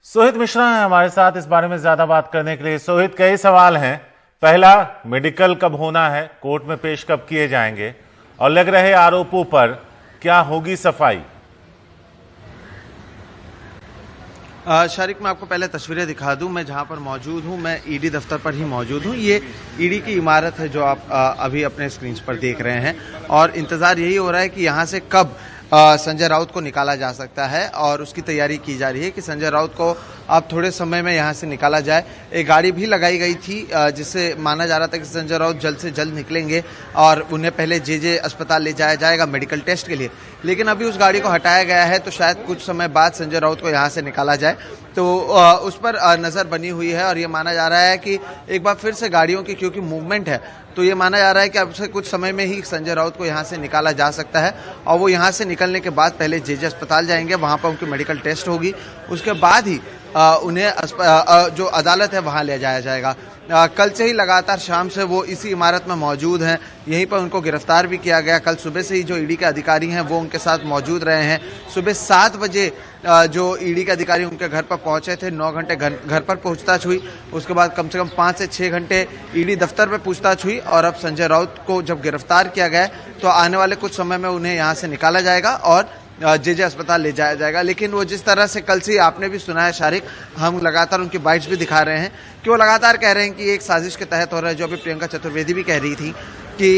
सोहित मिश्रा है हमारे साथ इस बारे में ज्यादा बात करने के लिए। सोहित, कई सवाल हैं। पहला, मेडिकल कब होना है, कोर्ट में पेश कब किए जाएंगे, और लग रहे आरोपों पर क्या होगी सफाई? शारिक, मैं आपको पहले तस्वीरें दिखा दूं। मैं जहां पर मौजूद हूं, मैं ईडी दफ्तर पर ही मौजूद हूं। ये ईडी की इमारत है जो आप अभी अपने स्क्रीन पर देख रहे हैं, और इंतजार यही हो रहा है कि यहां से कब संजय राउत को निकाला जा सकता है, और उसकी तैयारी की जा रही है कि संजय राउत को अब थोड़े समय में यहां से निकाला जाए। एक गाड़ी भी लगाई गई थी जिससे माना जा रहा था कि संजय राउत जल्द से जल्द निकलेंगे और उन्हें पहले जे अस्पताल ले जाया जाएगा मेडिकल टेस्ट के लिए, लेकिन अभी उस गाड़ी को हटाया गया है, तो शायद कुछ समय बाद संजय राउत को यहां से निकाला जाए। तो उस पर नजर बनी हुई है, और ये माना जा रहा है कि एक बार फिर से गाड़ियों की क्योंकि मूवमेंट है, तो ये माना जा रहा है कि अब से कुछ समय में ही संजय राउत को यहां से निकाला जा सकता है, और वो यहां से निकलने के बाद पहले जे अस्पताल जाएंगे, वहां पर उनकी मेडिकल टेस्ट होगी, उसके बाद ही उन्हें जो अदालत है वहां ले जाया जाएगा। कल से ही लगातार शाम से वो इसी इमारत में मौजूद हैं, यहीं पर उनको गिरफ्तार भी किया गया। कल सुबह से ही जो ईडी के अधिकारी हैं वो उनके साथ मौजूद रहे हैं। सुबह 7 बजे जो ईडी के अधिकारी उनके घर पर पहुंचे थे, 9 घंटे घर पर पूछताछ हुई, उसके बाद कम से कम 5 से 6 घंटे ईडी दफ्तर में पूछताछ हुई, और अब संजय राउत को जब गिरफ्तार किया गया तो आने वाले कुछ समय में उन्हें यहाँ से निकाला जाएगा और जे अस्पताल ले जाया जाएगा। लेकिन वो जिस तरह से कल से आपने भी सुना है शारिक, हम लगातार उनकी बाइट्स भी दिखा रहे हैं कि वो लगातार कह रहे हैं कि एक साजिश के तहत हो रहा है, जो अभी प्रियंका चतुर्वेदी भी कह रही थी कि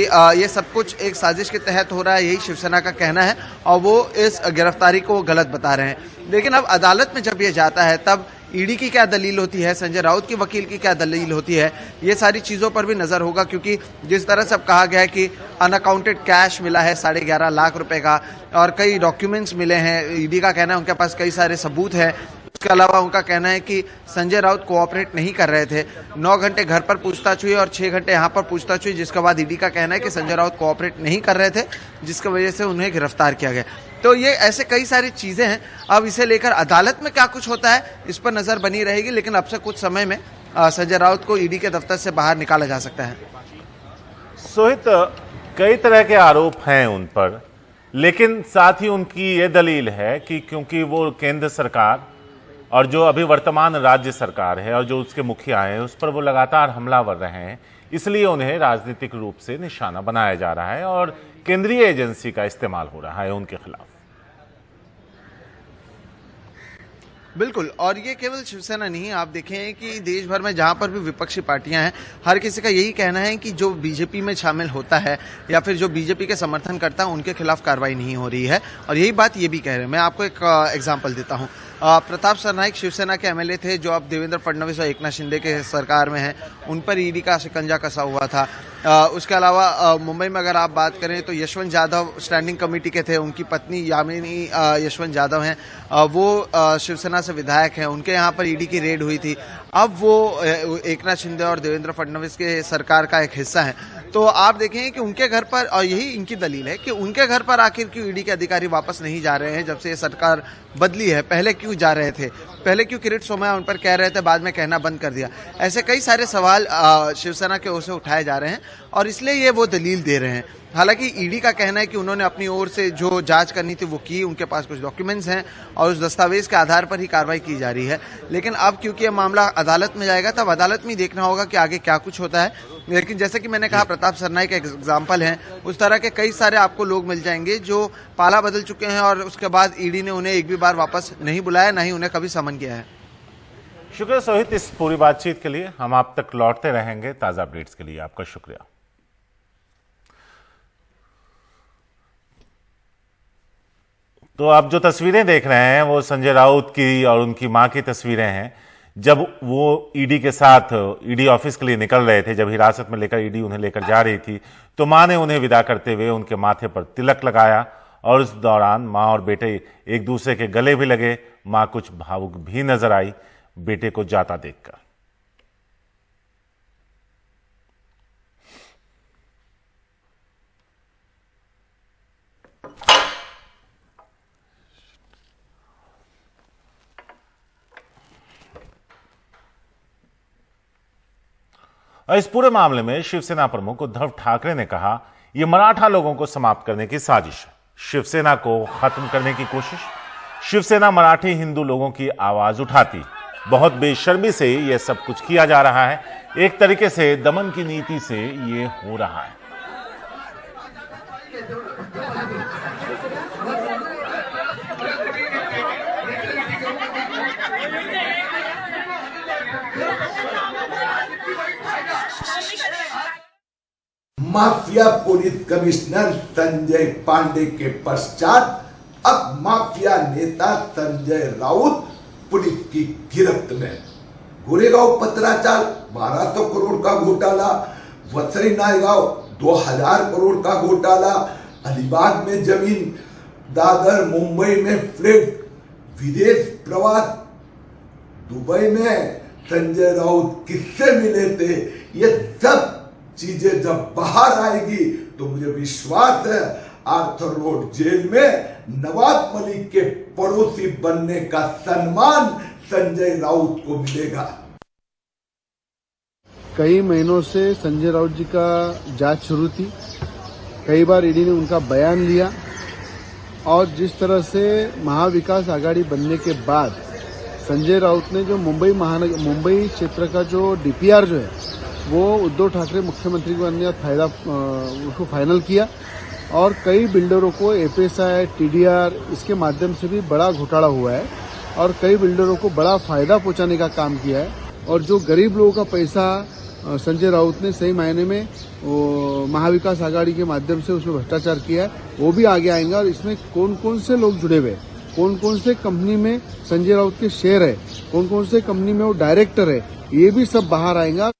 ये सब कुछ एक साजिश के तहत हो रहा है, यही शिवसेना का कहना है, और वो इस गिरफ्तारी को गलत बता रहे हैं। लेकिन अब अदालत में जब ये जाता है तब ईडी की क्या दलील होती है, संजय राउत की वकील की क्या दलील होती है, ये सारी चीजों पर भी नजर होगा, क्योंकि जिस तरह से अब कहा गया है कि अनअकाउंटेड कैश मिला है 11.5 लाख रुपए का, और कई डॉक्यूमेंट्स मिले हैं, ईडी का कहना है उनके पास कई सारे सबूत हैं। उसके अलावा उनका कहना है कि संजय राउत कोऑपरेट नहीं कर रहे थे। 9 घंटे घर पर पूछताछ हुई और 6 घंटे यहाँ पर पूछताछ हुई, जिसके बाद ईडी का कहना है कि संजय राउत कोऑपरेट नहीं कर रहे थे, जिसकी वजह से उन्हें गिरफ्तार किया गया। तो ये ऐसे कई सारी चीजें हैं। अब इसे लेकर अदालत में क्या कुछ होता है इस पर नजर बनी रहेगी, लेकिन अब से कुछ समय में संजय राउत को ईडी के दफ्तर से बाहर निकाला जा सकता है। सोहित, कई तरह के आरोप हैं उन पर, लेकिन साथ ही उनकी ये दलील है कि क्योंकि वो केंद्र सरकार और जो अभी वर्तमान राज्य सरकार है और जो उसके मुखिया हैं उस पर वो लगातार हमलावर रहे हैं, इसलिए उन्हें राजनीतिक रूप से निशाना बनाया जा रहा है और केंद्रीय एजेंसी का इस्तेमाल हो रहा है उनके खिलाफ। बिल्कुल, और ये केवल शिवसेना नहीं, आप देखें कि देश भर में जहां पर भी विपक्षी पार्टियां हैं, हर किसी का यही कहना है कि जो बीजेपी में शामिल होता है या फिर जो बीजेपी के समर्थन करता है उनके खिलाफ कार्रवाई नहीं हो रही है, और यही बात ये भी कह रहे हैं। मैं आपको एक एग्जांपल देता हूं। प्रताप सरनाइक शिवसेना के एमएलए थे जो अब देवेंद्र फडणवीस और एकनाथ शिंदे के सरकार में हैं, उन पर ईडी का शिकंजा कसा हुआ था। उसके अलावा मुंबई में अगर आप बात करें तो यशवंत यादव स्टैंडिंग कमेटी के थे, उनकी पत्नी यामिनी यशवंत यादव हैं, वो शिवसेना से विधायक हैं, उनके यहाँ पर ईडी की रेड हुई थी। अब वो एकनाथ शिंदे और देवेंद्र फडणवीस के सरकार का एक हिस्सा है। तो आप देखें कि उनके घर पर, और यही इनकी दलील है कि उनके घर पर आखिर क्यों ईडी के अधिकारी वापस नहीं जा रहे हैं जब से ये सरकार बदली है, पहले क्यों जा रहे थे, पहले क्यों किरीट सोमैया उन पर कह रहे थे, बाद में कहना बंद कर दिया। ऐसे कई सारे सवाल शिवसेना की ओर से उठाए जा रहे हैं, और इसलिए ये वो दलील दे रहे हैं। हालांकि ईडी का कहना है कि उन्होंने अपनी ओर से जो जांच करनी थी वो की, उनके पास कुछ डॉक्यूमेंट्स हैं और उस दस्तावेज के आधार पर ही कार्रवाई की जा रही है। लेकिन अब क्योंकि यह मामला अदालत में जाएगा, तब अदालत में ही देखना होगा कि आगे क्या कुछ होता है। लेकिन जैसे कि मैंने कहा, प्रताप सरनाइक एक एग्जाम्पल है, उस तरह के कई सारे आपको लोग मिल जाएंगे जो पाला बदल चुके हैं और उसके बाद ईडी ने उन्हें एक भी बार वापस नहीं बुलाया, ना ही उन्हें कभी समन किया है। शुक्रिया सोहित इस पूरी बातचीत के लिए। हम आप तक लौटते रहेंगे ताजा अपडेट्स के लिए। आपका शुक्रिया। तो आप जो तस्वीरें देख रहे हैं वो संजय राउत की और उनकी मां की तस्वीरें हैं, जब वो ईडी के साथ ईडी ऑफिस के लिए निकल रहे थे, जब हिरासत में लेकर ईडी उन्हें लेकर जा रही थी, तो मां ने उन्हें विदा करते हुए उनके माथे पर तिलक लगाया, और उस दौरान मां और बेटे एक दूसरे के गले भी लगे। मां कुछ भावुक भी नजर आई बेटे को जाता देखकर। और इस पूरे मामले में शिवसेना प्रमुख उद्धव ठाकरे ने कहा, यह मराठा लोगों को समाप्त करने की साजिश है, शिवसेना को खत्म करने की कोशिश। शिवसेना मराठी हिंदू लोगों की आवाज उठाती। बहुत बेशर्मी से यह सब कुछ किया जा रहा है। एक तरीके से दमन की नीति से ये हो रहा है। Mafia police commissioner Sanjay Pande के पश्चात अब माफिया नेता संजय राउत पुलिस की गिरफ्त में। गोरेगांव पत्राचार 1200 करोड़ का घोटाला, वसई नायगांव 2000 करोड़ का घोटाला, अलीबाग में जमीन, दादर मुंबई में फ्लैट, विदेश प्रवास, दुबई में संजय राउत किससे मिले थे, ये सब चीजें जब बाहर आएगी तो मुझे विश्वास है आर्थर रोड जेल में नवाज मलिक के पड़ोसी बनने का सम्मान संजय राउत को मिलेगा। कई महीनों से संजय राउत जी का जांच शुरू थी। कई बार ईडी ने उनका बयान लिया और जिस तरह से महाविकास आघाड़ी बनने के बाद संजय राउत ने जो मुंबई क्षेत्र का जो डीपीआर जो है वो उद्धव ठाकरे मुख्यमंत्री को बनने का उसको फाइनल किया और कई बिल्डरों को एफएसआई, टीडीआर इसके माध्यम से भी बड़ा घोटाला हुआ है और कई बिल्डरों को बड़ा फायदा पहुंचाने का काम किया है। और जो गरीब लोगों का पैसा संजय राउत ने सही मायने में महाविकास आघाड़ी के माध्यम से उसमें भ्रष्टाचार किया है, वो भी आगे आएंगे। और इसमें कौन कौन से लोग जुड़े हुए, कौन कौन से कंपनी में संजय राउत के शेयर है, कौन कौन से कंपनी में वो डायरेक्टर है, ये भी सब बाहर आएगा।